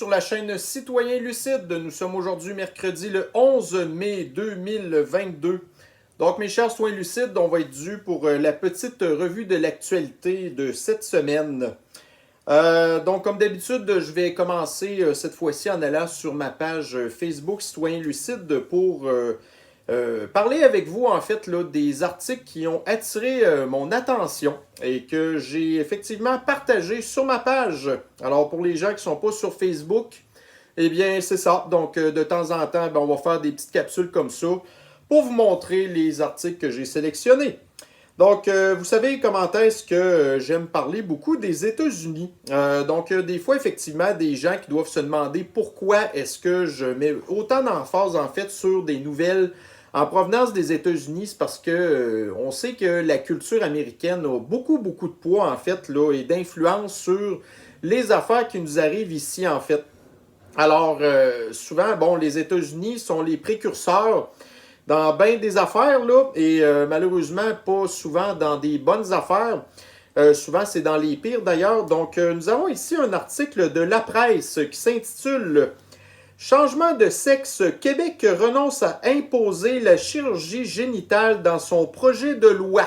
sur la chaîne Citoyen Lucide. Nous sommes aujourd'hui mercredi le 11 mai 2022. Donc mes chers citoyens lucides, on va être dû pour la petite revue de l'actualité de cette semaine. Donc comme d'habitude, je vais commencer cette fois-ci en allant sur ma page Facebook Citoyen Lucide pour parler avec vous en fait là, des articles qui ont attiré mon attention et que j'ai effectivement partagé sur ma page. Alors pour les gens qui ne sont pas sur Facebook, eh bien c'est ça. Donc de temps en temps, on va faire des petites capsules comme ça pour vous montrer les articles que j'ai sélectionnés. Donc, vous savez comment est-ce que j'aime parler beaucoup des États-Unis. Donc, des fois, effectivement, des gens qui doivent se demander pourquoi est-ce que je mets autant d'emphase, en fait, sur des nouvelles en provenance des États-Unis. C'est parce que on sait que la culture américaine a beaucoup de poids, en fait, là, et d'influence sur les affaires qui nous arrivent ici, en fait. Alors, souvent, bon, les États-Unis sont les précurseurs dans bien des affaires, là, et malheureusement, pas souvent dans des bonnes affaires. Souvent, c'est dans les pires, d'ailleurs. Donc, nous avons ici un article de La Presse qui s'intitule « Changement de sexe, Québec renonce à imposer la chirurgie génitale dans son projet de loi ».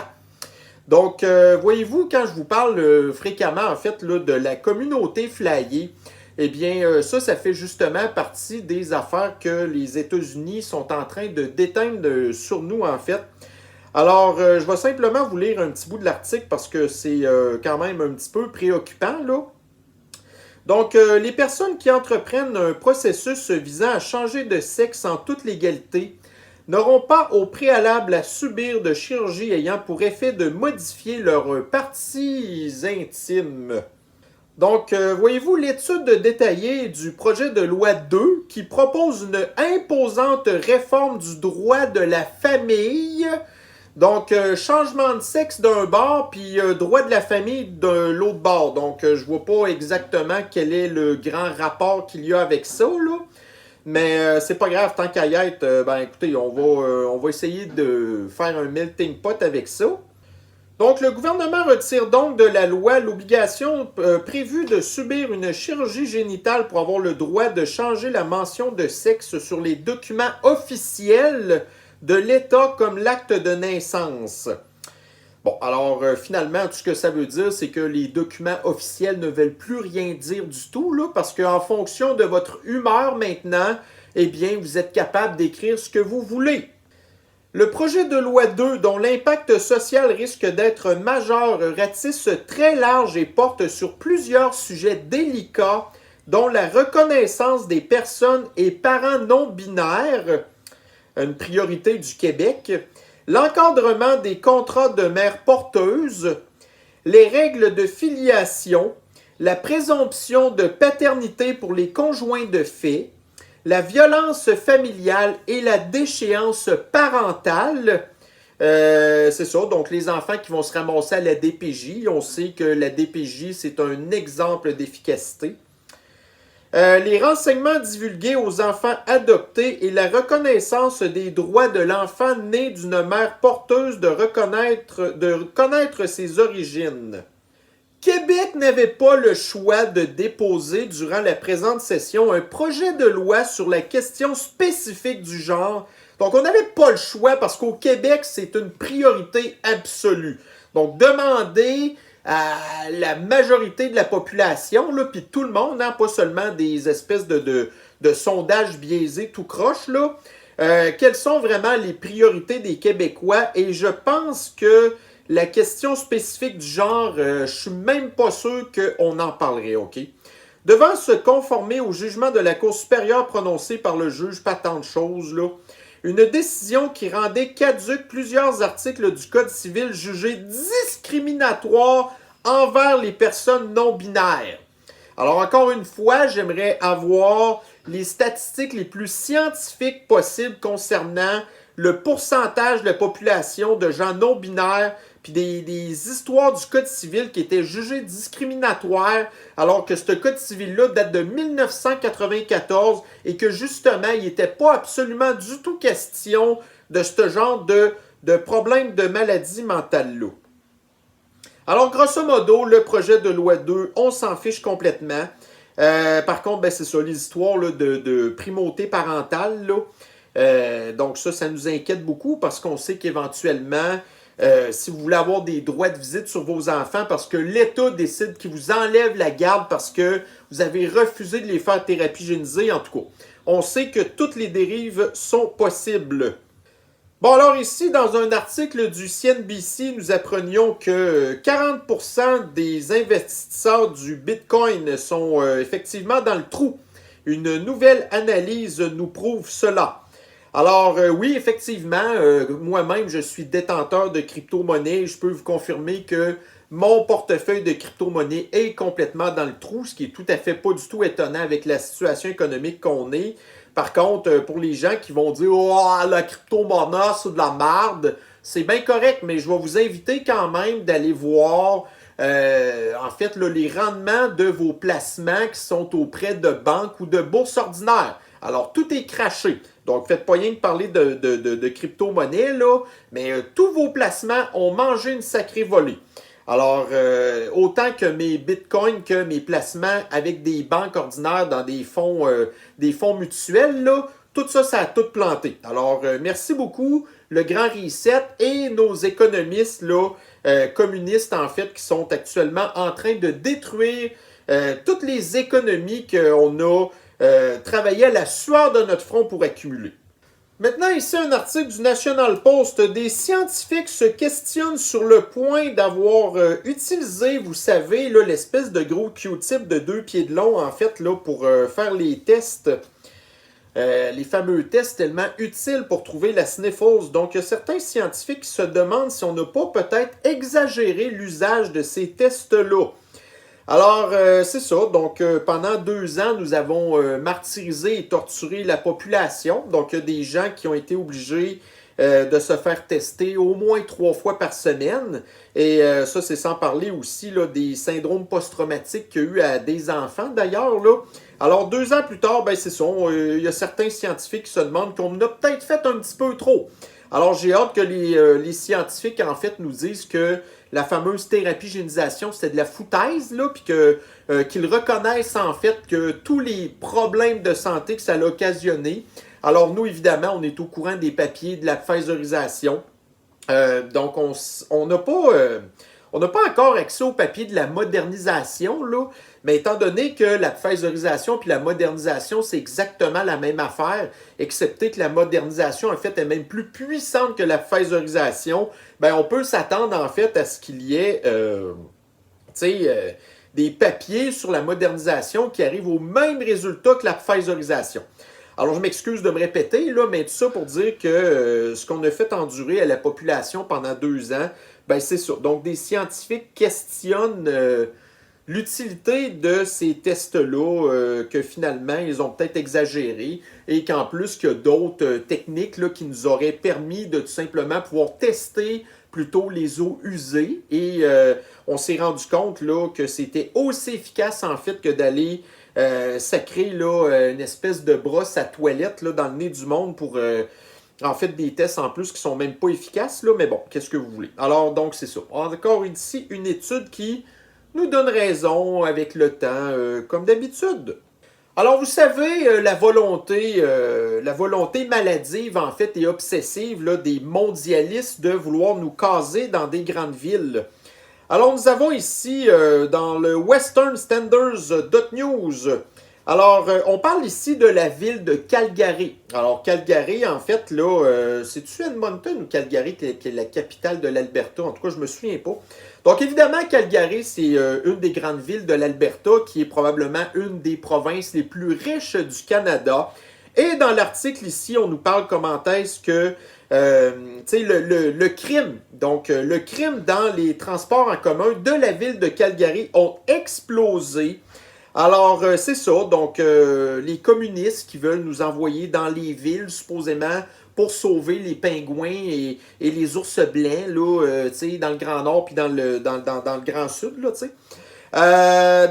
Donc, voyez-vous, quand je vous parle fréquemment, en fait, là, de la communauté flyée, eh bien, ça fait justement partie des affaires que les États-Unis sont en train de déteindre sur nous, en fait. Alors, je vais simplement vous lire un petit bout de l'article parce que c'est quand même un petit peu préoccupant, là. Donc, les personnes qui entreprennent un processus visant à changer de sexe en toute légalité n'auront pas au préalable à subir de chirurgie ayant pour effet de modifier leurs parties intimes. Donc, voyez-vous, l'étude détaillée du projet de loi 2 qui propose une imposante réforme du droit de la famille. Donc, changement de sexe d'un bord, puis droit de la famille de l'autre bord. Donc, je vois pas exactement quel est le grand rapport qu'il y a avec ça, là. Mais c'est pas grave, tant qu'à y être, écoutez, on va essayer de faire un melting pot avec ça. Donc, le gouvernement retire donc de la loi l'obligation prévue de subir une chirurgie génitale pour avoir le droit de changer la mention de sexe sur les documents officiels de l'État comme l'acte de naissance. Bon, alors finalement, tout ce que ça veut dire, c'est que les documents officiels ne veulent plus rien dire du tout, là, parce qu'en fonction de votre humeur maintenant, eh bien, vous êtes capable d'écrire ce que vous voulez. Le projet de loi 2, dont l'impact social risque d'être majeur, ratisse très large et porte sur plusieurs sujets délicats, dont la reconnaissance des personnes et parents non binaires, une priorité du Québec, l'encadrement des contrats de mère porteuse, les règles de filiation, la présomption de paternité pour les conjoints de fait, la violence familiale et la déchéance parentale. C'est ça, donc les enfants qui vont se ramasser à la DPJ. On sait que la DPJ, c'est un exemple d'efficacité. Les renseignements divulgués aux enfants adoptés et la reconnaissance des droits de l'enfant né d'une mère porteuse de reconnaître ses origines. Québec n'avait pas le choix de déposer durant la présente session un projet de loi sur la question spécifique du genre. Donc, on n'avait pas le choix parce qu'au Québec, c'est une priorité absolue. Donc, demander à la majorité de la population, puis tout le monde, hein, pas seulement des espèces de sondages biaisés tout croche, là, quelles sont vraiment les priorités des Québécois. Et je pense que la question spécifique du genre, je suis même pas sûr qu'on en parlerait, OK? Devant se conformer au jugement de la Cour supérieure prononcé par le juge, pas tant de choses, là, une décision qui rendait caducs plusieurs articles du Code civil jugés discriminatoires envers les personnes non binaires. Alors, encore une fois, j'aimerais avoir les statistiques les plus scientifiques possibles concernant le pourcentage de la population de gens non-binaires, puis des histoires du Code civil qui étaient jugées discriminatoires, alors que ce Code civil-là date de 1994 et que justement, il n'était pas absolument du tout question de ce genre de problème de maladie mentale-là. Alors, grosso modo, le projet de loi 2, on s'en fiche complètement. Par contre, ben, c'est ça, les histoires là, de primauté parentale, là, donc ça nous inquiète beaucoup parce qu'on sait qu'éventuellement, si vous voulez avoir des droits de visite sur vos enfants parce que l'État décide qu'il vous enlève la garde parce que vous avez refusé de les faire thérapie génisée, en tout cas, on sait que toutes les dérives sont possibles. Bon, alors ici, dans un article du CNBC, nous apprenions que 40% des investisseurs du Bitcoin sont effectivement dans le trou. Une nouvelle analyse nous prouve cela. Alors oui, effectivement, moi-même, je suis détenteur de crypto-monnaies. Je peux vous confirmer que mon portefeuille de crypto-monnaies est complètement dans le trou, ce qui est tout à fait pas du tout étonnant avec la situation économique qu'on est. Par contre, pour les gens qui vont dire « Oh, la crypto-monnaie, c'est de la merde », c'est bien correct, mais je vais vous inviter quand même d'aller voir en fait là, les rendements de vos placements qui sont auprès de banques ou de bourses ordinaires. Alors, tout est craché. Donc, faites pas rien de parler de crypto-monnaie, là, mais tous vos placements ont mangé une sacrée volée. Alors, autant que mes bitcoins que mes placements avec des banques ordinaires dans des fonds mutuels, là, tout ça, ça a tout planté. Alors, merci beaucoup, le grand reset et nos économistes là, communistes, en fait, qui sont actuellement en train de détruire toutes les économies qu'on a travaillé à la sueur de notre front pour accumuler. Maintenant, ici, un article du National Post. Des scientifiques se questionnent sur le point d'avoir utilisé, vous savez, l'espèce de gros Q-tip de 2 pieds de long, en fait, là, pour faire les tests. Les fameux tests tellement utiles pour trouver la sniffles. Donc, il y a certains scientifiques qui se demandent si on n'a pas peut-être exagéré l'usage de ces tests-là. Alors, c'est ça. Donc, pendant 2 ans, nous avons martyrisé et torturé la population. Donc, il y a des gens qui ont été obligés de se faire tester au moins 3 fois par semaine. Et ça, c'est sans parler aussi là, des syndromes post-traumatiques qu'il y a eu à des enfants, d'ailleurs. Là. Alors, 2 ans plus tard, ben, c'est ça. Il y a certains scientifiques qui se demandent qu'on a peut-être fait un petit peu trop. Alors, j'ai hâte que les scientifiques, en fait, nous disent que la fameuse thérapie génisation, c'était de la foutaise, là, puis qu'ils reconnaissent, en fait, que tous les problèmes de santé que ça a occasionné. Alors, nous, évidemment, on est au courant des papiers de la Pfizerisation. Donc, on n'a pas encore accès au papier de la modernisation, là, mais étant donné que la Pfizerisation puis la modernisation, c'est exactement la même affaire, excepté que la modernisation, en fait, est même plus puissante que la Pfizerisation, ben, on peut s'attendre, en fait, à ce qu'il y ait, des papiers sur la modernisation qui arrivent au même résultat que la Pfizerisation. Alors, je m'excuse de me répéter, là, mais tout ça pour dire que ce qu'on a fait endurer à la population pendant 2 ans, ben c'est ça. Donc, des scientifiques questionnent l'utilité de ces tests-là, que finalement, ils ont peut-être exagéré et qu'en plus, qu'il y a d'autres techniques là, qui nous auraient permis de tout simplement pouvoir tester plutôt les eaux usées. Et on s'est rendu compte là, que c'était aussi efficace, en fait, que d'aller sacrer là, une espèce de brosse à toilette là, dans le nez du monde pour en fait des tests en plus qui sont même pas efficaces, là, mais bon, qu'est-ce que vous voulez. Alors donc c'est ça. Encore ici une étude qui nous donne raison avec le temps, comme d'habitude. Alors vous savez, la volonté maladive en fait et obsessive là, des mondialistes de vouloir nous caser dans des grandes villes. Alors, nous avons ici, dans le Western Standards.news, alors, on parle ici de la ville de Calgary. Alors, Calgary, en fait, là, c'est-tu Edmonton ou Calgary qui est la capitale de l'Alberta? En tout cas, je me souviens pas. Donc, évidemment, Calgary, c'est une des grandes villes de l'Alberta, qui est probablement une des provinces les plus riches du Canada. Et dans l'article ici, on nous parle comment est-ce que le crime, donc le crime dans les transports en commun de la ville de Calgary ont explosé. Alors, c'est ça, donc les communistes qui veulent nous envoyer dans les villes, supposément, pour sauver les pingouins et les ours blancs, là, dans le Grand Nord puis dans le Grand Sud, là, tu sais.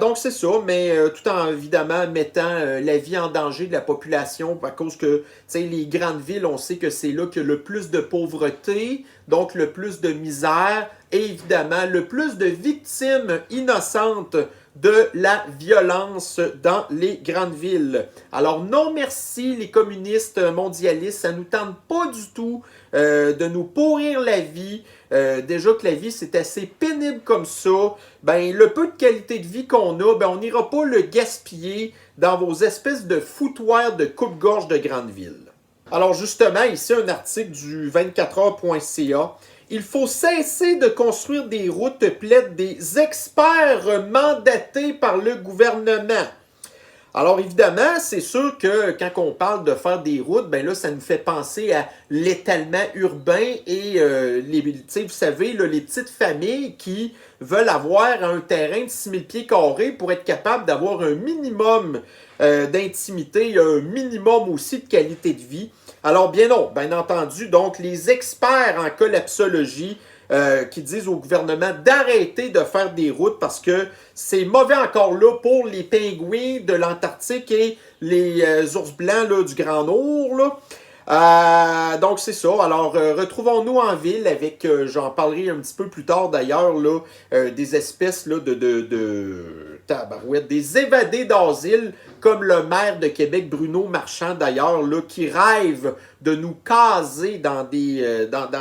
Donc c'est ça, mais tout en évidemment mettant la vie en danger de la population à cause que les grandes villes, on sait que c'est là qu'il y a le plus de pauvreté, donc le plus de misère et évidemment le plus de victimes innocentes de la violence dans les grandes villes. Alors non merci les communistes mondialistes, ça ne nous tente pas du tout de nous pourrir la vie. Déjà que la vie c'est assez pénible comme ça, ben le peu de qualité de vie qu'on a, ben on n'ira pas le gaspiller dans vos espèces de foutoirs de coupe-gorge de grandes villes. Alors justement, ici un article du 24heures.ca. Il faut cesser de construire des routes, plaident des experts mandatés par le gouvernement. Alors évidemment, c'est sûr que quand on parle de faire des routes, ben là, ça nous fait penser à l'étalement urbain et vous savez, là, les petites familles qui veulent avoir un terrain de 6000 pieds carrés pour être capable d'avoir un minimum d'intimité, un minimum aussi de qualité de vie. Alors bien non, bien entendu, donc les experts en collapsologie qui disent au gouvernement d'arrêter de faire des routes parce que c'est mauvais encore là pour les pingouins de l'Antarctique et les ours blancs là, du Grand Nord. Là. Donc c'est ça. Alors retrouvons-nous en ville avec, j'en parlerai un petit peu plus tard d'ailleurs, là, des espèces là, des évadés d'asile comme le maire de Québec, Bruno Marchand d'ailleurs, là, qui rêve de nous caser dans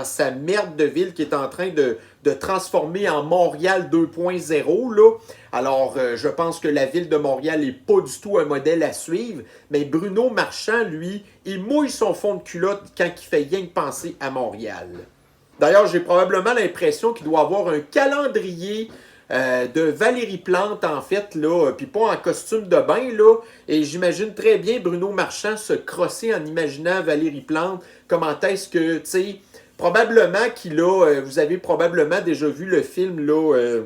sa merde de ville qui est en train de transformer en Montréal 2.0. Là. Alors, je pense que la ville de Montréal n'est pas du tout un modèle à suivre, mais Bruno Marchand, lui, il mouille son fond de culotte quand il fait rien que penser à Montréal. D'ailleurs, j'ai probablement l'impression qu'il doit avoir un calendrier de Valérie Plante, en fait, là, puis pas en costume de bain, là, et j'imagine très bien Bruno Marchand se crosser en imaginant Valérie Plante, comment est-ce que, tu sais, probablement qu'il a, vous avez probablement déjà vu le film, là,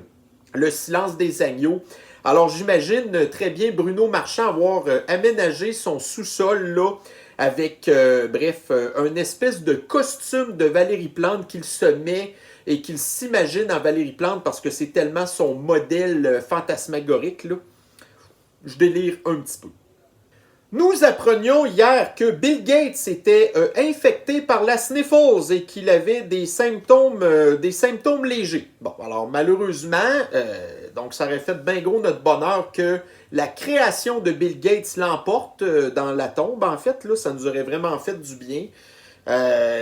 Le silence des agneaux. Alors, j'imagine très bien Bruno Marchand avoir aménagé son sous-sol, là, avec, un espèce de costume de Valérie Plante qu'il se met et qu'il s'imagine en Valérie Plante parce que c'est tellement son modèle fantasmagorique. Là. Je délire un petit peu. Nous apprenions hier que Bill Gates était infecté par la sniffles et qu'il avait des symptômes légers. Bon, alors malheureusement, donc ça aurait fait bien gros notre bonheur que la création de Bill Gates l'emporte dans la tombe. En fait, là, ça nous aurait vraiment fait du bien.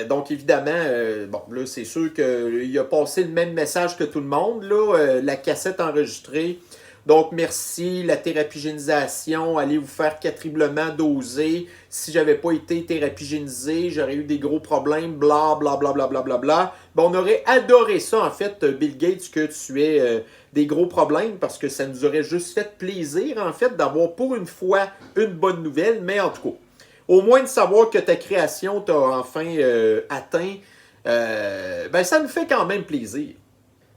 Donc évidemment, bon là c'est sûr qu'il a passé le même message que tout le monde, là, la cassette enregistrée. Donc merci, la thérapigénisation, allez vous faire quadruplement doser. Si j'avais pas été thérapigénisé, j'aurais eu des gros problèmes, bla bla bla bla bla bla bla. Bon, on aurait adoré ça en fait, Bill Gates, que tu aies des gros problèmes parce que ça nous aurait juste fait plaisir en fait d'avoir pour une fois une bonne nouvelle, mais en tout cas. Au moins de savoir que ta création t'a enfin atteint, ben ça nous fait quand même plaisir.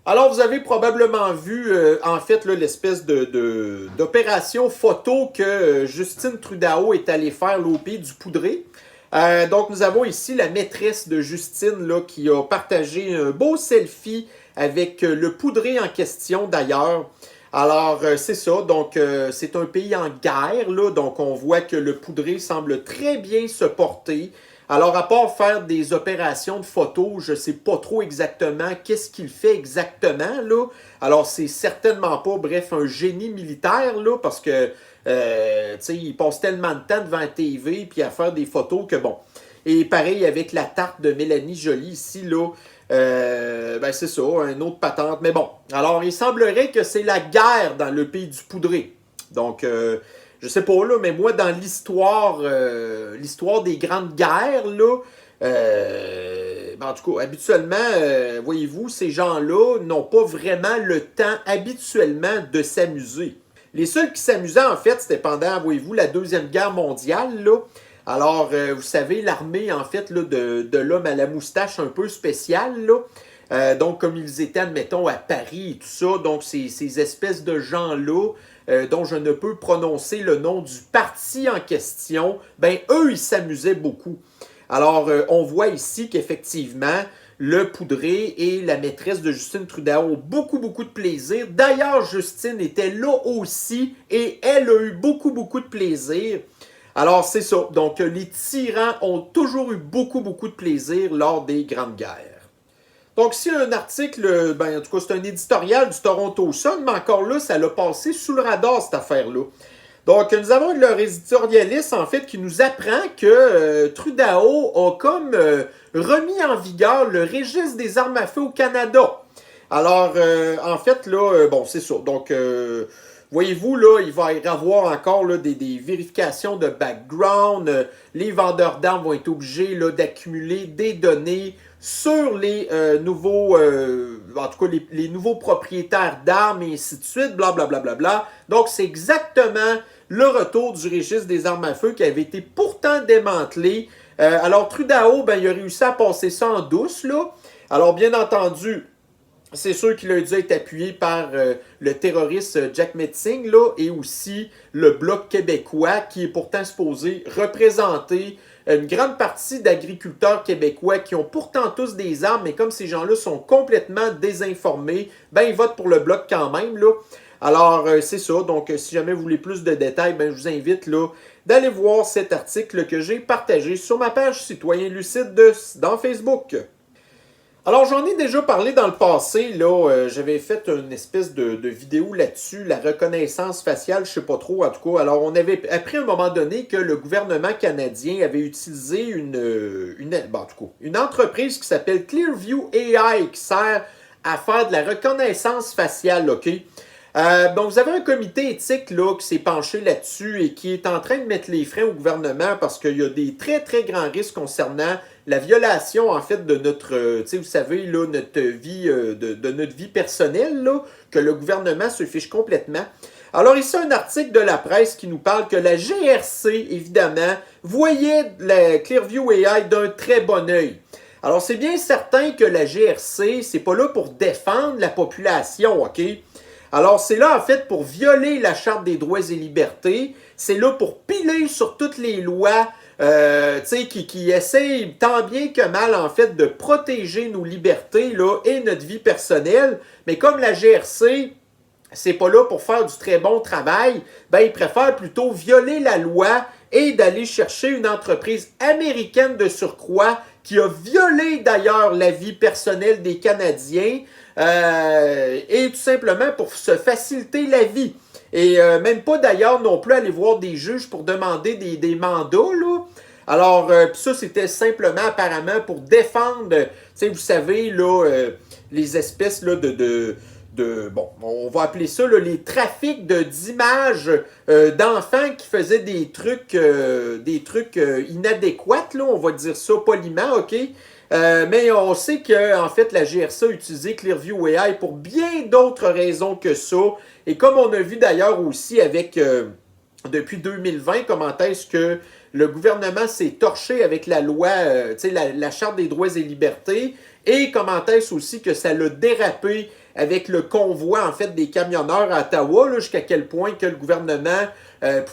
Alors, vous avez probablement vu, en fait, l'espèce d'opération photo que Justine Trudeau est allée faire au Pays du Poudré. Donc, nous avons ici la maîtresse de Justine là, qui a partagé un beau selfie avec le Poudré en question, d'ailleurs. Alors, c'est ça. Donc, c'est un pays en guerre, là. Donc, on voit que le Poudré semble très bien se porter. Alors, à part faire des opérations de photos, je ne sais pas trop exactement qu'est-ce qu'il fait exactement, là. Alors, c'est certainement pas, bref, un génie militaire, là, parce que, tu sais, il passe tellement de temps devant la TV puis à faire des photos que, bon. Et pareil avec la tarte de Mélanie Joly ici, là. Ben c'est ça, un autre patente. Mais bon, alors il semblerait que c'est la guerre dans le Pays du Poudré. Donc, je sais pas, là, mais moi, dans l'histoire des grandes guerres, là, en tout cas, habituellement, voyez-vous, ces gens-là n'ont pas vraiment le temps habituellement de s'amuser. Les seuls qui s'amusaient, en fait, c'était pendant, voyez-vous, la Deuxième Guerre mondiale, là. Alors, vous savez, l'armée, en fait, là, de l'homme à la moustache un peu spéciale, là. Donc, comme ils étaient, admettons, à Paris et tout ça, donc ces espèces de gens-là, dont je ne peux prononcer le nom du parti en question, ben eux, ils s'amusaient beaucoup. Alors, on voit ici qu'effectivement, le Poudré et la maîtresse de Justine Trudeau ont beaucoup, beaucoup de plaisir. D'ailleurs, Justine était là aussi et elle a eu beaucoup, beaucoup de plaisir. Alors, c'est ça. Donc, les tyrans ont toujours eu beaucoup, beaucoup de plaisir lors des grandes guerres. Donc, si un article, ben, en tout cas, c'est un éditorial du Toronto Sun, mais encore là, ça l'a passé sous le radar, cette affaire-là. Donc, nous avons leur éditorialiste, en fait, qui nous apprend que Trudeau a comme remis en vigueur le registre des armes à feu au Canada. Alors, en fait, là, bon, c'est ça. Donc, voyez-vous, là, il va y avoir encore là, des vérifications de background. Les vendeurs d'armes vont être obligés là, d'accumuler des données sur les nouveaux, en tout cas, les nouveaux propriétaires d'armes et ainsi de suite, blablabla. Bla, bla, bla, bla. Donc, c'est exactement le retour du registre des armes à feu qui avait été pourtant démantelé. Alors, Trudeau, ben, il a réussi à passer ça en douce, là. Alors, bien entendu, c'est sûr qu'il a dû être appuyé par le terroriste Jack Metzing là, et aussi le Bloc québécois qui est pourtant supposé représenter une grande partie d'agriculteurs québécois qui ont pourtant tous des armes, mais comme ces gens-là sont complètement désinformés, ben ils votent pour le Bloc quand même. Là. Alors, c'est ça. Donc, si jamais vous voulez plus de détails, ben, je vous invite là, d'aller voir cet article que j'ai partagé sur ma page Citoyen Lucide dans Facebook. Alors, j'en ai déjà parlé dans le passé, là, j'avais fait une espèce de vidéo là-dessus, la reconnaissance faciale, je sais pas trop, en tout cas. Alors, on avait appris à un moment donné que le gouvernement canadien avait utilisé en tout cas, une entreprise qui s'appelle Clearview AI, qui sert à faire de la reconnaissance faciale, OK? Donc, vous avez un comité éthique là, qui s'est penché là-dessus et qui est en train de mettre les freins au gouvernement parce qu'il y a des très, très grands risques concernant la violation, en fait, de notre, vous savez, là, notre vie, de notre vie personnelle, là, que le gouvernement se fiche complètement. Alors, ici, un article de la presse qui nous parle que la GRC, évidemment, voyait la Clearview AI d'un très bon œil. Alors, c'est bien certain que la GRC, c'est pas là pour défendre la population, OK? Alors, c'est là, en fait, pour violer la Charte des droits et libertés. C'est là pour piler sur toutes les lois qui essayent tant bien que mal, en fait, de protéger nos libertés là, et notre vie personnelle. Mais comme la GRC, c'est pas là pour faire du très bon travail, ben, ils préfèrent plutôt violer la loi et d'aller chercher une entreprise américaine de surcroît qui a violé d'ailleurs la vie personnelle des Canadiens et tout simplement pour se faciliter la vie. Et même pas d'ailleurs non plus aller voir des juges pour demander des mandats, là. Alors, ça, c'était simplement apparemment pour défendre, vous savez, là, les espèces là, bon, on va appeler ça là, les trafics d'images d'enfants qui faisaient des trucs inadéquats, là, on va dire ça poliment, OK? Mais on sait que en fait la GRC a utilisé Clearview AI pour bien d'autres raisons que ça. Et comme on a vu d'ailleurs aussi avec depuis 2020, comment est-ce que le gouvernement s'est torché avec la loi, la Charte des droits et libertés, et comment est-ce aussi que ça l'a dérapé avec le convoi en fait des camionneurs à Ottawa, jusqu'à quel point que le gouvernement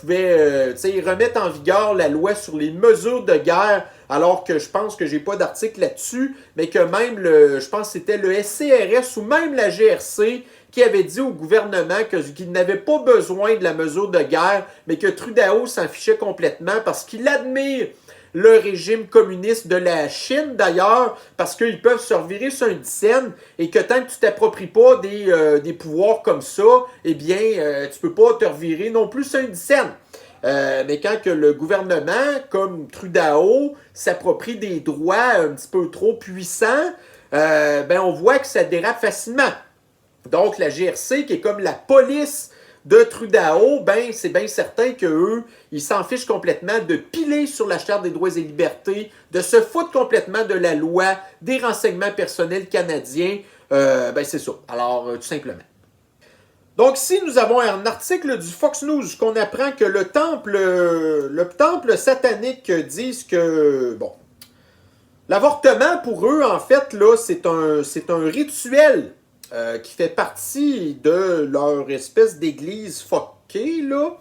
pouvait remettre en vigueur la loi sur les mesures de guerre, alors que je pense que j'ai pas d'article là-dessus, mais que même je pense que c'était le SCRS ou même la GRC qui avait dit au gouvernement qu'il n'avait pas besoin de la mesure de guerre, mais que Trudeau s'en fichait complètement parce qu'il admire le régime communiste de la Chine, d'ailleurs, parce qu'ils peuvent se revirer sur un dixaine et que tant que tu t'appropries pas des pouvoirs comme ça, eh bien, tu peux pas te revirer non plus sur un dixaine. Mais quand que le gouvernement, comme Trudeau, s'approprie des droits un petit peu trop puissants, ben on voit que ça dérape facilement. Donc, la GRC, qui est comme la police de Trudeau, ben c'est bien certain qu'eux, ils s'en fichent complètement de piler sur la Charte des droits et libertés, de se foutre complètement de la loi des renseignements personnels canadiens. Ben c'est ça. Alors, tout simplement. Donc, ici, nous avons un article du Fox News qu'on apprend que le temple satanique disent que, bon, l'avortement pour eux, en fait, là, c'est un rituel qui fait partie de leur espèce d'église fuckée, là.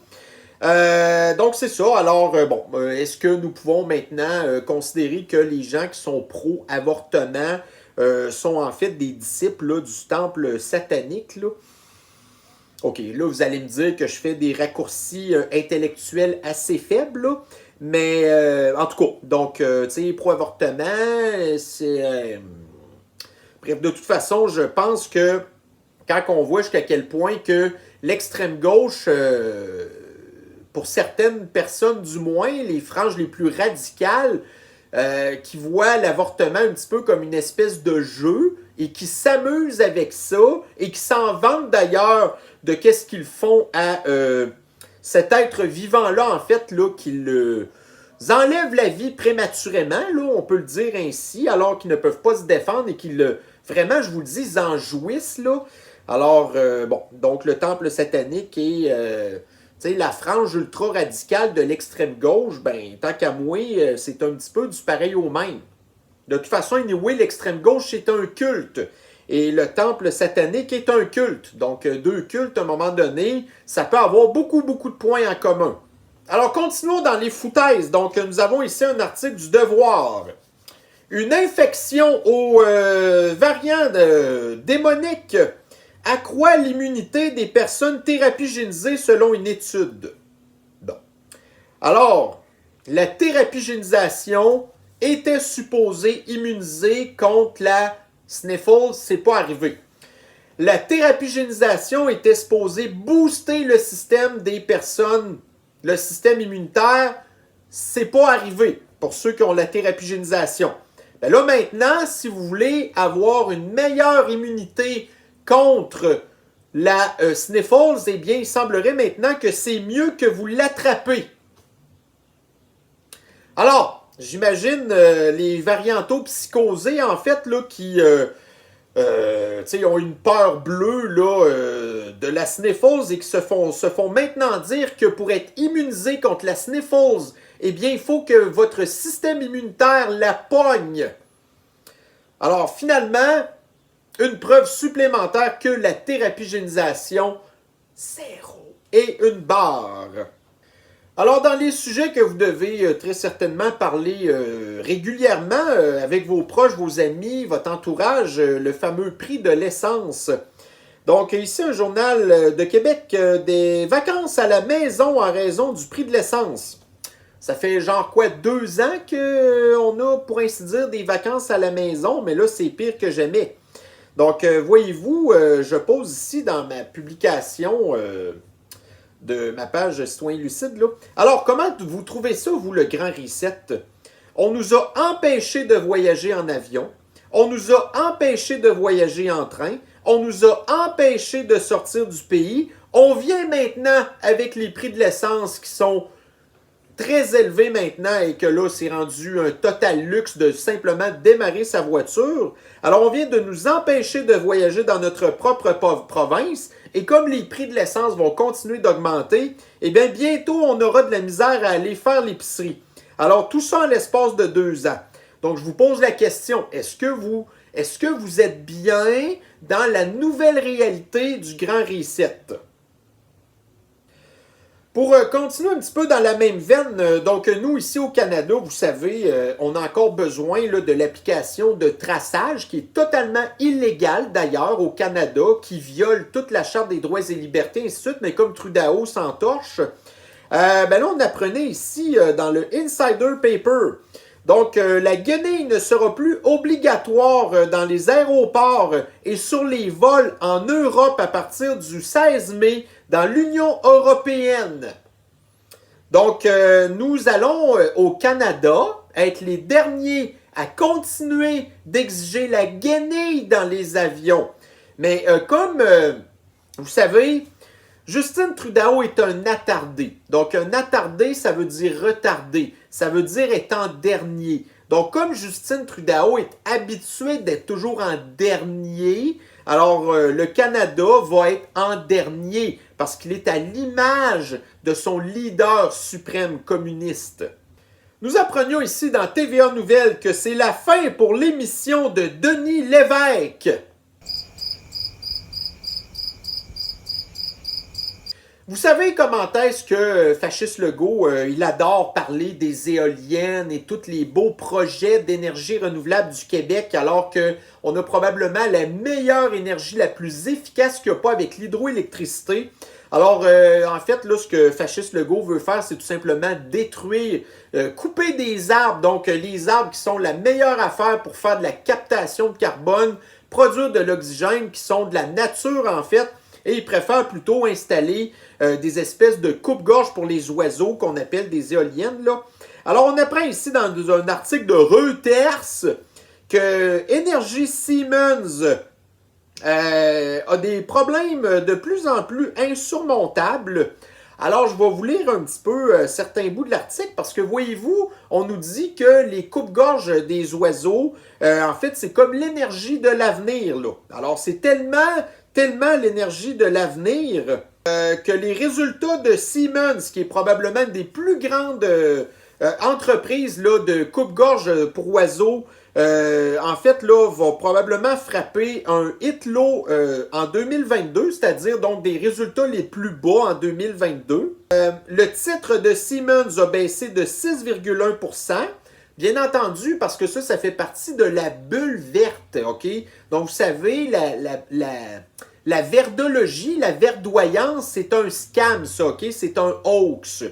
Donc, c'est ça. Alors, bon, est-ce que nous pouvons maintenant considérer que les gens qui sont pro-avortement sont en fait des disciples là, du temple satanique, là? OK, là, vous allez me dire que je fais des raccourcis intellectuels assez faibles, là. Mais, en tout cas, donc, tu sais, pro-avortement, c'est... Bref, de toute façon, je pense que quand on voit jusqu'à quel point que l'extrême gauche, pour certaines personnes du moins, les franges les plus radicales, qui voient l'avortement un petit peu comme une espèce de jeu et qui s'amusent avec ça et qui s'en vantent d'ailleurs de qu'est-ce qu'ils font à cet être vivant-là, en fait, là, qu'ils enlèvent la vie prématurément, là, on peut le dire ainsi, alors qu'ils ne peuvent pas se défendre et qu'ils, vraiment, je vous le dis, ils en jouissent, là. Alors, bon, donc le temple satanique et la frange ultra-radicale de l'extrême gauche, ben, tant qu'à moi, c'est un petit peu du pareil au même. De toute façon, anyway, l'extrême gauche, c'est un culte. Et le temple satanique est un culte. Donc, deux cultes, à un moment donné, ça peut avoir beaucoup, beaucoup de points en commun. Alors, continuons dans les foutaises. Donc, nous avons ici un article du Devoir. Une infection au variant démonique accroît l'immunité des personnes thérapigénisées selon une étude. Bon. Alors, la thérapigénisation était supposée immuniser contre la sniffles, c'est pas arrivé. La thérapigénisation était supposée booster le système des personnes, le système immunitaire, c'est pas arrivé pour ceux qui ont la thérapigénisation. Ben là maintenant, si vous voulez avoir une meilleure immunité contre la sniffles, eh bien, il semblerait maintenant que c'est mieux que vous l'attrapez. Alors, j'imagine les varianto-psychosés, en fait, là, qui ont une peur bleue là, de la sniffles et qui se font maintenant dire que pour être immunisé contre la sniffles, eh bien, il faut que votre système immunitaire la pogne. Alors, finalement, une preuve supplémentaire que la thérapigénisation, zéro. Et une barre. Alors, dans les sujets que vous devez très certainement parler régulièrement avec vos proches, vos amis, votre entourage, le fameux prix de l'essence. Donc, ici, un journal de Québec, des vacances à la maison en raison du prix de l'essence. Ça fait genre quoi, 2 ans qu'on a, pour ainsi dire, des vacances à la maison, mais là, c'est pire que jamais. Donc, voyez-vous, je pose ici dans ma publication de ma page Citoyen Lucide. Là. Alors, comment vous trouvez ça, vous, le grand reset? On nous a empêchés de voyager en avion. On nous a empêchés de voyager en train. On nous a empêchés de sortir du pays. On vient maintenant avec les prix de l'essence qui sont très élevés maintenant et que là, c'est rendu un total luxe de simplement démarrer sa voiture. Alors, on vient de nous empêcher de voyager dans notre propre province et comme les prix de l'essence vont continuer d'augmenter, eh bien, bientôt, on aura de la misère à aller faire l'épicerie. Alors, tout ça en l'espace de 2 ans. Donc, je vous pose la question, est-ce que vous êtes bien dans la nouvelle réalité du grand reset? Pour continuer un petit peu dans la même veine, donc nous ici au Canada, vous savez, on a encore besoin là, de l'application de traçage qui est totalement illégale d'ailleurs au Canada, qui viole toute la Charte des droits et libertés, ainsi de suite, mais comme Trudeau s'entorche, ben là on apprenait ici dans le Insider Paper. Donc, la guenille ne sera plus obligatoire dans les aéroports et sur les vols en Europe à partir du 16 mai dans l'Union européenne. Donc, nous allons au Canada être les derniers à continuer d'exiger la guenille dans les avions. Mais comme vous savez, Justin Trudeau est un attardé. Donc, un attardé, ça veut dire retardé. Ça veut dire être en dernier. Donc, comme Justin Trudeau est habitué d'être toujours en dernier, alors le Canada va être en dernier parce qu'il est à l'image de son leader suprême communiste. Nous apprenions ici dans TVA Nouvelles que c'est la fin pour l'émission de Denis Lévesque. Vous savez comment est-ce que Fasciste Legault, il adore parler des éoliennes et tous les beaux projets d'énergie renouvelable du Québec, alors qu'on a probablement la meilleure énergie, la plus efficace qu'il n'y a pas avec l'hydroélectricité. Alors, en fait, là, ce que Fasciste Legault veut faire, c'est tout simplement détruire, couper des arbres. Donc, les arbres qui sont la meilleure affaire pour faire de la captation de carbone, produire de l'oxygène qui sont de la nature en fait, et ils préfèrent plutôt installer des espèces de coupe-gorge pour les oiseaux qu'on appelle des éoliennes, là. Alors, on apprend ici dans un article de Reuters que Energy Siemens a des problèmes de plus en plus insurmontables. Alors, je vais vous lire un petit peu certains bouts de l'article parce que, voyez-vous, on nous dit que les coupe-gorges des oiseaux, en fait, c'est comme l'énergie de l'avenir, là. Alors, c'est tellement l'énergie de l'avenir que les résultats de Siemens, qui est probablement une des plus grandes entreprises là, de coupe-gorge pour oiseaux, en fait, là, va probablement frapper un hit low en 2022, c'est-à-dire donc des résultats les plus bas en 2022. Le titre de Siemens a baissé de 6,1%. Bien entendu, parce que ça fait partie de la bulle verte, OK? Donc, vous savez, la verdologie, la verdoyance, c'est un scam, ça, OK? C'est un hoax.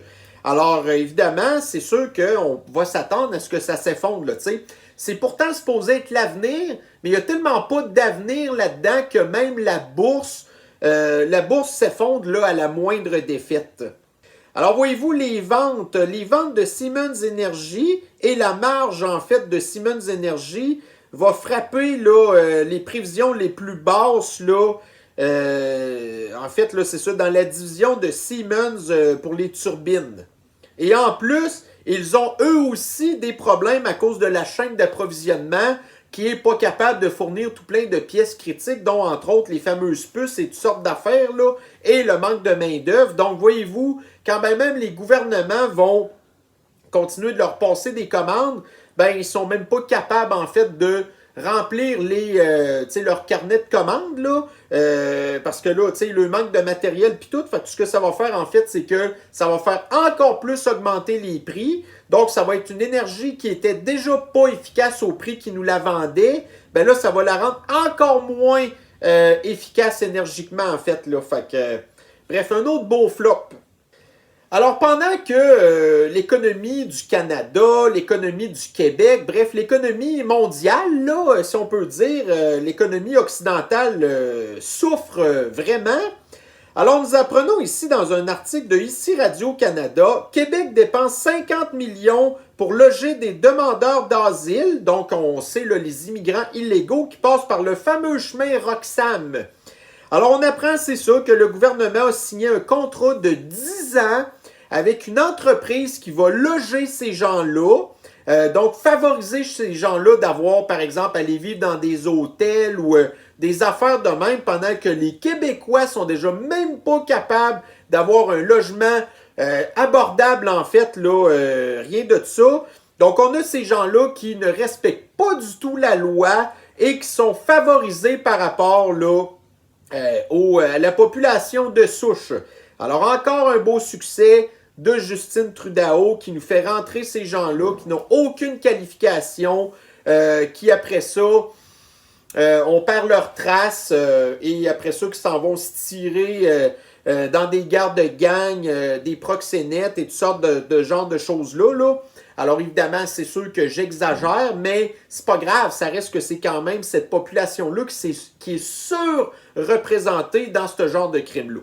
Alors, évidemment, c'est sûr qu'on va s'attendre à ce que ça s'effondre, là, tu sais. C'est pourtant supposé être l'avenir, mais il n'y a tellement pas d'avenir là-dedans que même la bourse s'effondre là, à la moindre défaite. Alors, voyez-vous, les ventes de Siemens Energy et la marge, en fait, de Siemens Energy va frapper là, les prévisions les plus basses, là. En fait, là, c'est ça, dans la division de Siemens pour les turbines. Et en plus, ils ont eux aussi des problèmes à cause de la chaîne d'approvisionnement qui n'est pas capable de fournir tout plein de pièces critiques, dont entre autres les fameuses puces et toutes sortes d'affaires, là, et le manque de main-d'œuvre. Donc, voyez-vous, quand même les gouvernements vont continuer de leur passer des commandes, ben ils ne sont même pas capables, en fait, de remplir leur carnet de commandes, là, parce que là, le manque de matériel puis tout, fait que ce que ça va faire, en fait, c'est que ça va faire encore plus augmenter les prix. Donc, ça va être une énergie qui était déjà pas efficace au prix qui nous la vendait. Ben là, ça va la rendre encore moins efficace énergiquement, en fait, là. Fait que, bref, un autre beau flop. Alors, pendant que l'économie du Canada, l'économie du Québec, bref, l'économie mondiale, là, si on peut dire, l'économie occidentale souffre vraiment. Alors, nous apprenons ici dans un article de Ici Radio-Canada, Québec dépense 50 millions pour loger des demandeurs d'asile, donc on sait là, les immigrants illégaux qui passent par le fameux chemin Roxham. Alors, on apprend, c'est ça, que le gouvernement a signé un contrat de 10 ans avec une entreprise qui va loger ces gens-là. Donc, favoriser ces gens-là d'avoir, par exemple, aller vivre dans des hôtels ou des affaires de même pendant que les Québécois sont déjà même pas capables d'avoir un logement abordable, en fait, là, rien de ça. Donc, on a ces gens-là qui ne respectent pas du tout la loi et qui sont favorisés par rapport là, à la population de souche. Alors, encore un beau succès de Justin Trudeau qui nous fait rentrer ces gens-là qui n'ont aucune qualification, qui après ça, on perd leurs traces et après ça, qui s'en vont se tirer dans des guerres de gang, des proxénètes et toutes sortes de genres de choses-là, là. Alors évidemment, c'est sûr que j'exagère, mais c'est pas grave, ça reste que c'est quand même cette population-là qui est surreprésentée dans ce genre de crime-là.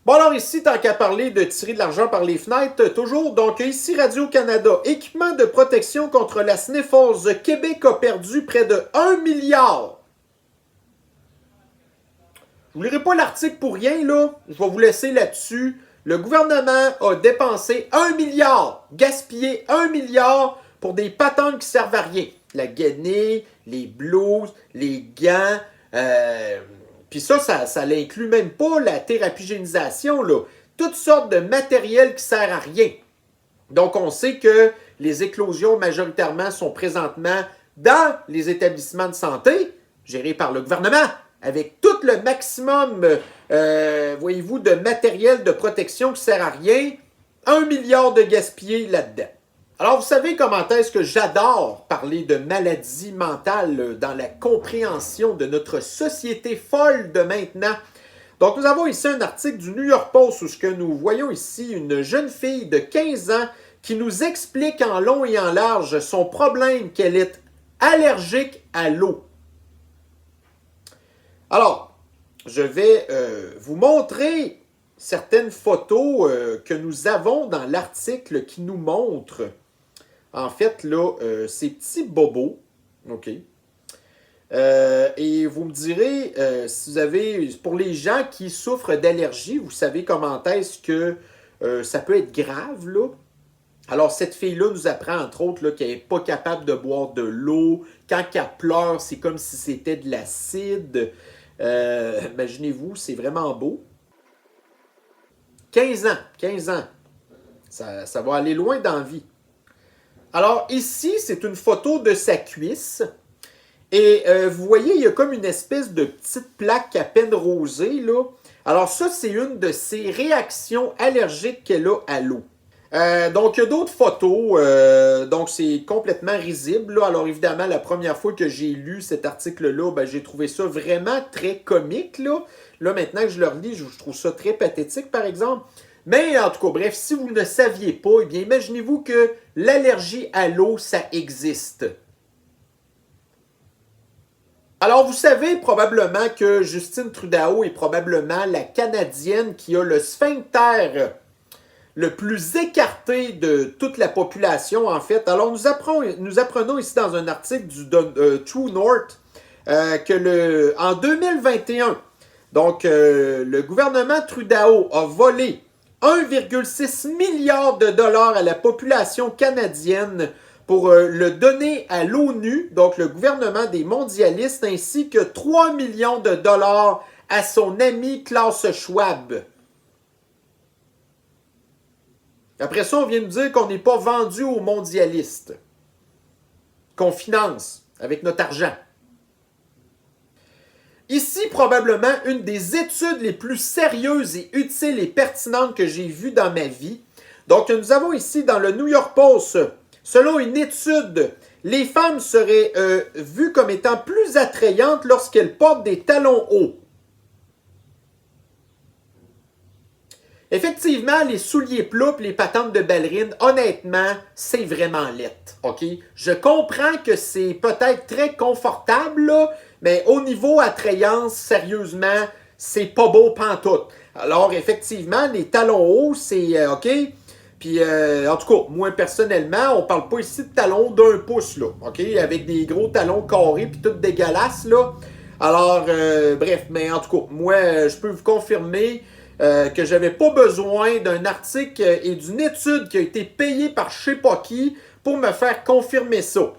Bon alors ici, tant qu'à parler de tirer de l'argent par les fenêtres, toujours, donc ici Radio-Canada, équipement de protection contre la sniffles, Québec a perdu près de 1 milliard. Je ne vous lirai pas l'article pour rien, là, je vais vous laisser là-dessus. Le gouvernement a dépensé 1 milliard, gaspillé 1 milliard pour des patentes qui servent à rien. La gainée, les blouses, les gants, puis ça l'inclut même pas la thérapie-génisation, là. Toutes sortes de matériel qui sert à rien. Donc, on sait que les éclosions majoritairement sont présentement dans les établissements de santé gérés par le gouvernement, avec tout le maximum, voyez-vous, de matériel de protection qui sert à rien, 1 milliard de gaspillés là-dedans. Alors, vous savez comment est-ce que j'adore parler de maladies mentales dans la compréhension de notre société folle de maintenant. Donc, nous avons ici un article du New York Post où ce que nous voyons ici une jeune fille de 15 ans qui nous explique en long et en large son problème qu'elle est allergique à l'eau. Alors, je vais vous montrer certaines photos que nous avons dans l'article qui nous montrent, en fait, là, ces petits bobos. OK? Et vous me direz, si vous avez, pour les gens qui souffrent d'allergie, vous savez comment est-ce que ça peut être grave, là. Alors, cette fille-là nous apprend, entre autres, qu'elle n'est pas capable de boire de l'eau. Quand elle pleure, c'est comme si c'était de l'acide. Imaginez-vous, c'est vraiment beau. 15 ans, 15 ans. Ça va aller loin dans la vie. Alors, ici, c'est une photo de sa cuisse. Et vous voyez, il y a comme une espèce de petite plaque à peine rosée, là. Alors ça, c'est une de ses réactions allergiques qu'elle a à l'eau. Donc, il y a d'autres photos. Donc, c'est complètement risible, là. Alors, évidemment, la première fois que j'ai lu cet article-là, ben, j'ai trouvé ça vraiment très comique, là. Là, maintenant que je le relis, je trouve ça très pathétique, par exemple. Mais, en tout cas, bref, si vous ne saviez pas, eh bien, imaginez-vous que l'allergie à l'eau, ça existe. Alors, vous savez probablement que Justin Trudeau est probablement la Canadienne qui a le sphincter le plus écarté de toute la population, en fait. Alors, nous apprenons ici dans un article du True North que en 2021, donc le gouvernement Trudeau a volé 1,6 milliard de dollars à la population canadienne pour le donner à l'ONU, donc le gouvernement des mondialistes, ainsi que 3 millions de dollars à son ami Klaus Schwab. Après ça, on vient nous dire qu'on n'est pas vendu aux mondialistes, qu'on finance avec notre argent. Ici, probablement, une des études les plus sérieuses et utiles et pertinentes que j'ai vues dans ma vie. Donc, nous avons ici dans le New York Post, selon une étude, les femmes seraient vues comme étant plus attrayantes lorsqu'elles portent des talons hauts. Effectivement, les souliers plats et les patentes de ballerine, honnêtement, c'est vraiment laid, OK? Je comprends que c'est peut-être très confortable, là, mais au niveau attrayance, sérieusement, c'est pas beau pantoute. Alors, effectivement, les talons hauts, c'est OK? Puis, en tout cas, moi, personnellement, on parle pas ici de talons d'1 pouce, là, OK? Avec des gros talons carrés puis tout dégueulasse, là. Alors, bref, mais en tout cas, moi, je peux vous confirmer que j'avais pas besoin d'un article et d'une étude qui a été payée par je sais pas qui pour me faire confirmer ça.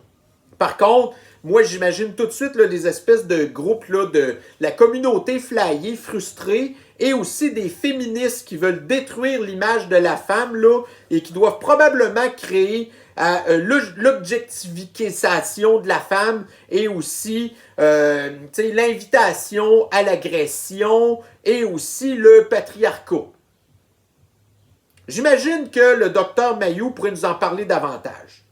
Par contre, moi, j'imagine tout de suite là, des espèces de groupes là, de la communauté flyée, frustrée, et aussi des féministes qui veulent détruire l'image de la femme là, et qui doivent probablement créer l'objectification de la femme et aussi l'invitation à l'agression et aussi le patriarcat. J'imagine que le docteur Mayou pourrait nous en parler davantage.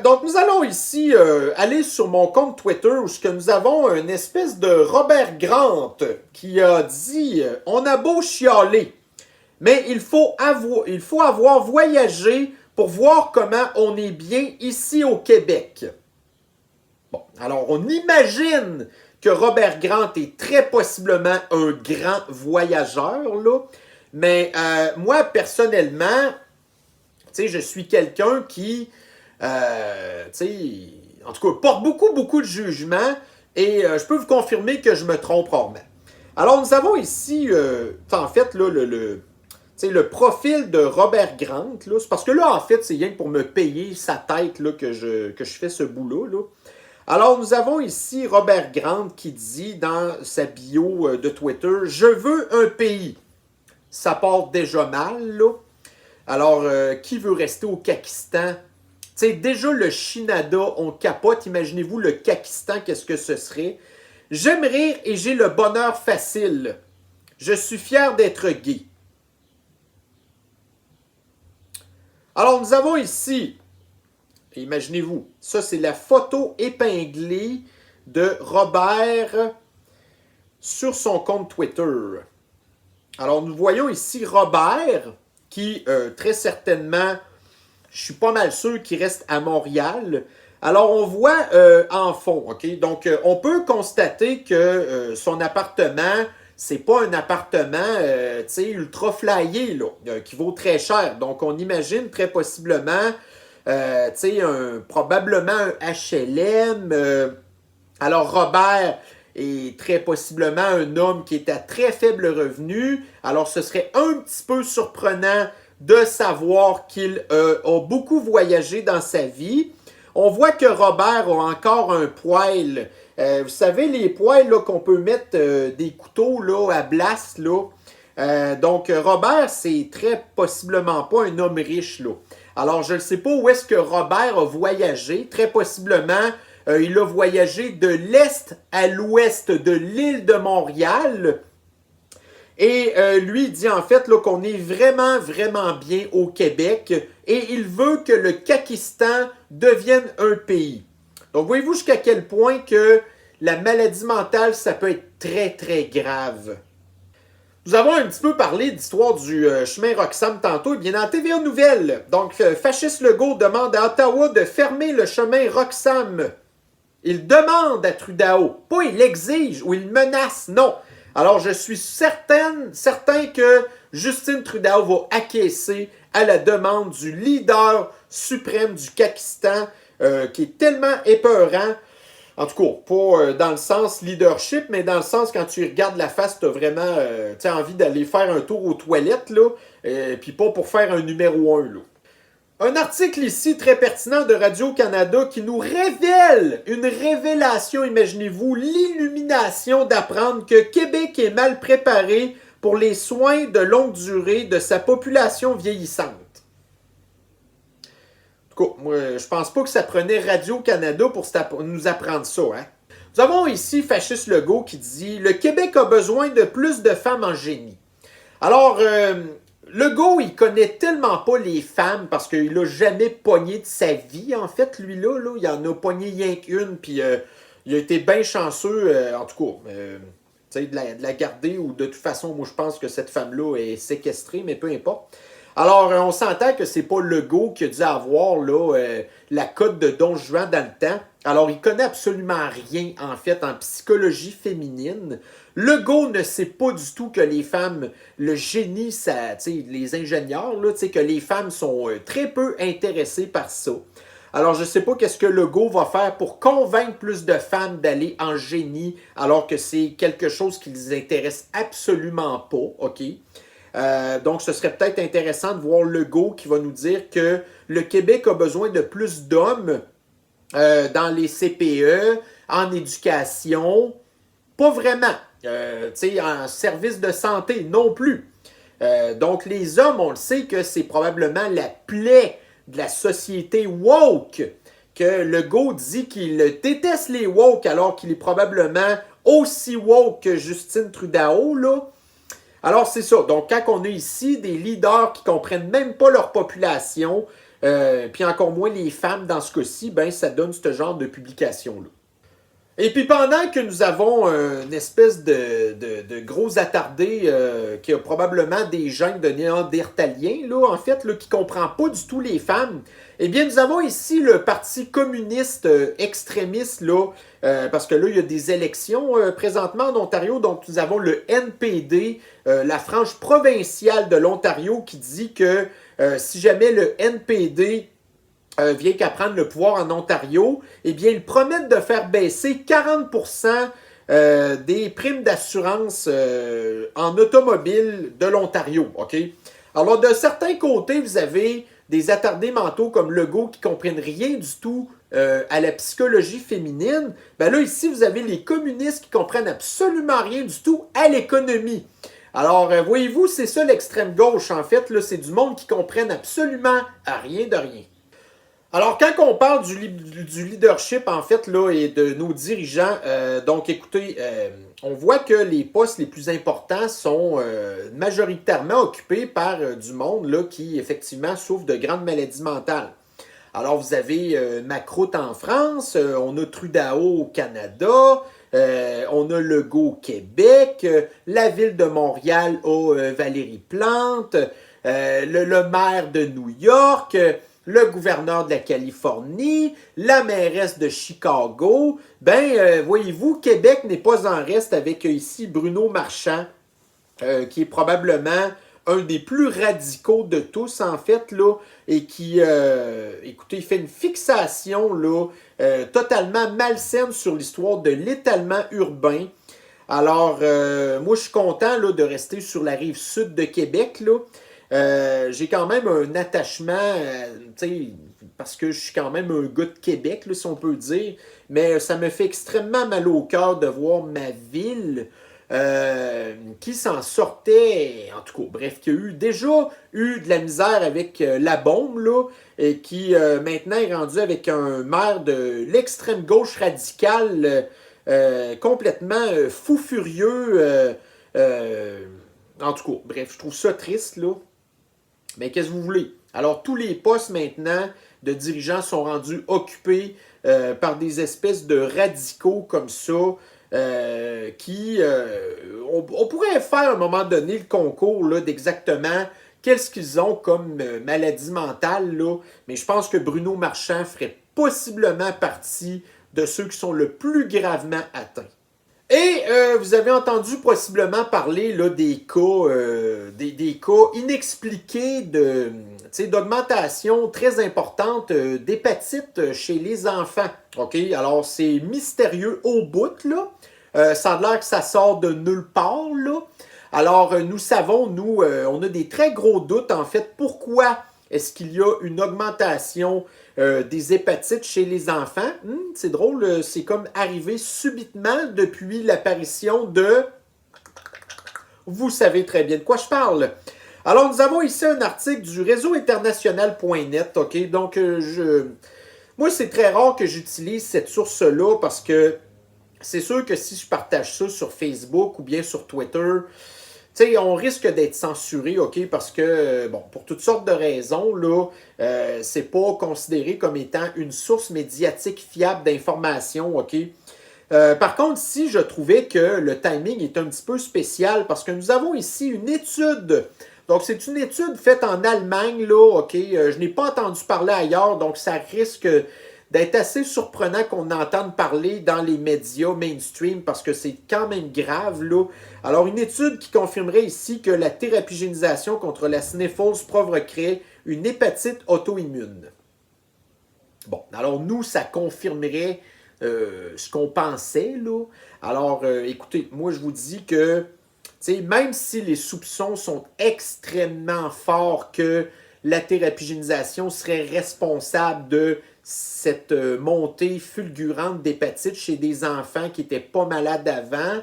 Donc, nous allons ici aller sur mon compte Twitter où nous avons une espèce de Robert Grant qui a dit « On a beau chialer, mais il faut avoir voyagé pour voir comment on est bien ici au Québec. » Bon, alors on imagine que Robert Grant est très possiblement un grand voyageur, là, mais moi, personnellement, tu sais, je suis quelqu'un qui, tu sais, en tout cas, porte beaucoup de jugement et je peux vous confirmer que je me trompe rarement. Alors, nous avons ici, en fait, là, le profil de Robert Grant, c'est parce que là, en fait, c'est rien que pour me payer sa tête là, que je fais ce boulot. Là. Alors, nous avons ici Robert Grant qui dit dans sa bio de Twitter « Je veux un pays ». Ça part déjà mal, là. Alors, qui veut rester au Kakistan? Tu sais, déjà le Shinada, on capote. Imaginez-vous le Kakistan, qu'est-ce que ce serait? J'aime rire et j'ai le bonheur facile. Je suis fier d'être gay. Alors, nous avons ici, imaginez-vous, ça c'est la photo épinglée de Robert sur son compte Twitter. Alors, nous voyons ici Robert, qui très certainement, je suis pas mal sûr qu'il reste à Montréal. Alors, on voit en fond, OK? Donc, on peut constater que son appartement, c'est pas un appartement, tu sais, ultra flyé, là, qui vaut très cher. Donc, on imagine très possiblement, tu sais, probablement un HLM. Alors, Robert est très possiblement un homme qui est à très faible revenu. Alors, ce serait un petit peu surprenant de savoir qu'il a beaucoup voyagé dans sa vie. On voit que Robert a encore un poêle. Vous savez, les poêles qu'on peut mettre des couteaux là, à blast. Là. Donc, Robert, c'est très possiblement pas un homme riche. Là. Alors, je ne sais pas où est-ce que Robert a voyagé. Très possiblement, il a voyagé de l'est à l'ouest de l'île de Montréal. Et lui, il dit en fait qu'on est vraiment, vraiment bien au Québec et il veut que le Kakistan devienne un pays. Donc, voyez-vous jusqu'à quel point que la maladie mentale, ça peut être très, très grave. Nous avons un petit peu parlé d'histoire du chemin Roxham tantôt. Et bien, dans TVA Nouvelles, donc, Fasciste Legault demande à Ottawa de fermer le chemin Roxham. Il demande à Trudeau, pas il exige ou il menace, non. Alors, je suis certain que Justin Trudeau va acquiescer à la demande du leader suprême du Kakistan, qui est tellement épeurant. En tout cas, pas dans le sens leadership, mais dans le sens quand tu regardes la face, tu as vraiment envie d'aller faire un tour aux toilettes, là, puis pas pour faire un numéro 1, là. Un article ici très pertinent de Radio-Canada qui nous révèle une révélation, imaginez-vous, l'illumination d'apprendre que Québec est mal préparé pour les soins de longue durée de sa population vieillissante. En tout cas, moi, je pense pas que ça prenait Radio-Canada pour nous apprendre ça. Hein? Nous avons ici Fasciste Legault qui dit « Le Québec a besoin de plus de femmes en génie. » Alors, Legault, il connaît tellement pas les femmes parce qu'il a jamais pogné de sa vie, en fait, lui-là. Là, il en a pogné rien qu'une, puis il a été bien chanceux, en tout cas, de la garder, ou de toute façon, moi, je pense que cette femme-là est séquestrée, mais peu importe. Alors, on s'entend que c'est pas Legault qui a dû avoir là, la cote de Don Juan dans le temps. Alors, il connaît absolument rien, en fait, en psychologie féminine. Legault ne sait pas du tout que les femmes, le génie, ça, les ingénieurs, là, que les femmes sont très peu intéressées par ça. Alors, je ne sais pas qu'est-ce que Legault va faire pour convaincre plus de femmes d'aller en génie, alors que c'est quelque chose qui les intéresse absolument pas, OK? Donc, ce serait peut-être intéressant de voir Legault qui va nous dire que le Québec a besoin de plus d'hommes dans les CPE, en éducation. Pas vraiment. En service de santé non plus. Donc, les hommes, on le sait que c'est probablement la plaie de la société woke, que Legault dit qu'il déteste les woke alors qu'il est probablement aussi woke que Justin Trudeau, là. Alors, c'est ça. Donc, quand on a ici des leaders qui ne comprennent même pas leur population, puis encore moins les femmes dans ce cas-ci, ben, ça donne ce genre de publication-là. Et puis, pendant que nous avons une espèce de gros attardé qui a probablement des gènes de néandertalien, là, en fait, là, qui ne comprend pas du tout les femmes, eh bien, nous avons ici le Parti communiste extrémiste, là, parce que là, il y a des élections présentement en Ontario, donc nous avons le NPD, la frange provinciale de l'Ontario, qui dit que si jamais le NPD vient qu'à prendre le pouvoir en Ontario, eh bien, ils promettent de faire baisser 40% des primes d'assurance en automobile de l'Ontario, OK? Alors, de certains côtés, vous avez des attardés mentaux comme Legault qui ne comprennent rien du tout à la psychologie féminine. Ben là, ici, vous avez les communistes qui ne comprennent absolument rien du tout à l'économie. Alors, voyez-vous, c'est ça l'extrême gauche, en fait. Là, c'est du monde qui ne comprennent absolument à rien de rien. Alors, quand on parle du leadership, en fait, là, et de nos dirigeants, donc, écoutez, on voit que les postes les plus importants sont majoritairement occupés par du monde là, qui, effectivement, souffre de grandes maladies mentales. Alors, vous avez Macron en France, on a Trudeau au Canada, on a Legault au Québec, la ville de Montréal a Valérie Plante, le maire de New York. le gouverneur de la Californie, la mairesse de Chicago. Voyez-vous, Québec n'est pas en reste avec ici Bruno Marchand, qui est probablement un des plus radicaux de tous, en fait, là, et qui, écoutez, il fait une fixation là, totalement malsaine sur l'histoire de l'étalement urbain. Alors, moi, je suis content là, de rester sur la rive sud de Québec, là. J'ai quand même un attachement, parce que je suis quand même un gars de Québec, là, si on peut dire, mais ça me fait extrêmement mal au cœur de voir ma ville qui s'en sortait, en tout cas, bref, qui a déjà eu de la misère avec la bombe, là, et qui maintenant est rendu avec un maire de l'extrême gauche radicale complètement fou furieux. En tout cas, bref, je trouve ça triste, là. Mais qu'est-ce que vous voulez? Alors, tous les postes maintenant de dirigeants sont rendus occupés par des espèces de radicaux comme ça on pourrait faire à un moment donné le concours là, d'exactement qu'est-ce qu'ils ont comme maladie mentale, là. Mais je pense que Bruno Marchand ferait possiblement partie de ceux qui sont le plus gravement atteints. Et vous avez entendu possiblement parler là, des cas inexpliqués d'augmentation très importante d'hépatite chez les enfants. OK? Alors, c'est mystérieux au bout, là. Ça a l'air que ça sort de nulle part, là. Alors, nous savons, nous, on a des très gros doutes, en fait, pourquoi est-ce qu'il y a une augmentation des hépatites chez les enfants? C'est drôle, c'est comme arrivé subitement depuis l'apparition de... Vous savez très bien de quoi je parle. Alors, nous avons ici un article du réseau international.net, OK? Donc, moi, c'est très rare que j'utilise cette source-là parce que c'est sûr que si je partage ça sur Facebook ou bien sur Twitter... T'sais, on risque d'être censuré, OK, parce que, bon, pour toutes sortes de raisons, là, c'est pas considéré comme étant une source médiatique fiable d'information, OK. Par contre, ici, je trouvais que le timing est un petit peu spécial parce que nous avons ici une étude. Donc, c'est une étude faite en Allemagne, là, OK. Je n'ai pas entendu parler ailleurs, donc ça risque d'être assez surprenant qu'on entende parler dans les médias mainstream parce que c'est quand même grave, là. Alors, une étude qui confirmerait ici que la thérapigénisation contre la sniffles provoquerait une hépatite auto-immune. Bon, alors nous, ça confirmerait ce qu'on pensait, là. Alors, écoutez, moi, je vous dis que, même si les soupçons sont extrêmement forts que la thérapigénisation serait responsable de cette montée fulgurante d'hépatite chez des enfants qui n'étaient pas malades avant.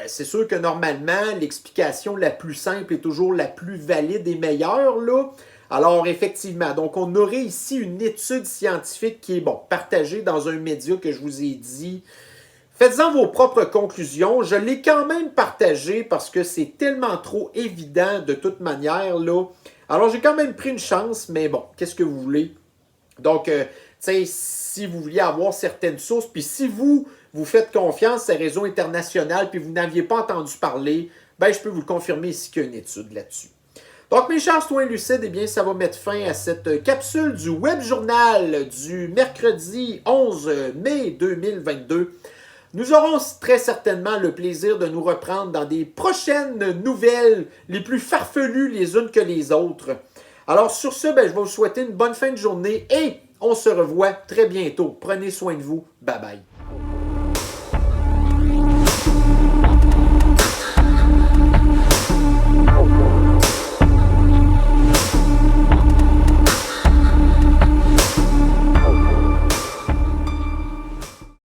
C'est sûr que normalement, l'explication la plus simple est toujours la plus valide et meilleure, là. Alors, effectivement, donc on aurait ici une étude scientifique qui est, bon, partagée dans un média que je vous ai dit. Faites-en vos propres conclusions. Je l'ai quand même partagé parce que c'est tellement trop évident de toute manière, là. Alors, j'ai quand même pris une chance, mais bon, qu'est-ce que vous voulez? Donc, si vous vouliez avoir certaines sources, puis si vous faites confiance à Réseau International, puis vous n'aviez pas entendu parler, je peux vous le confirmer ici qu'il y a une étude là-dessus. Donc, mes chers citoyens lucides, eh bien, ça va mettre fin à cette capsule du Web Journal du mercredi 11 mai 2022. Nous aurons très certainement le plaisir de nous reprendre dans des prochaines nouvelles les plus farfelues les unes que les autres. Alors sur ce, je vais vous souhaiter une bonne fin de journée et on se revoit très bientôt. Prenez soin de vous. Bye bye.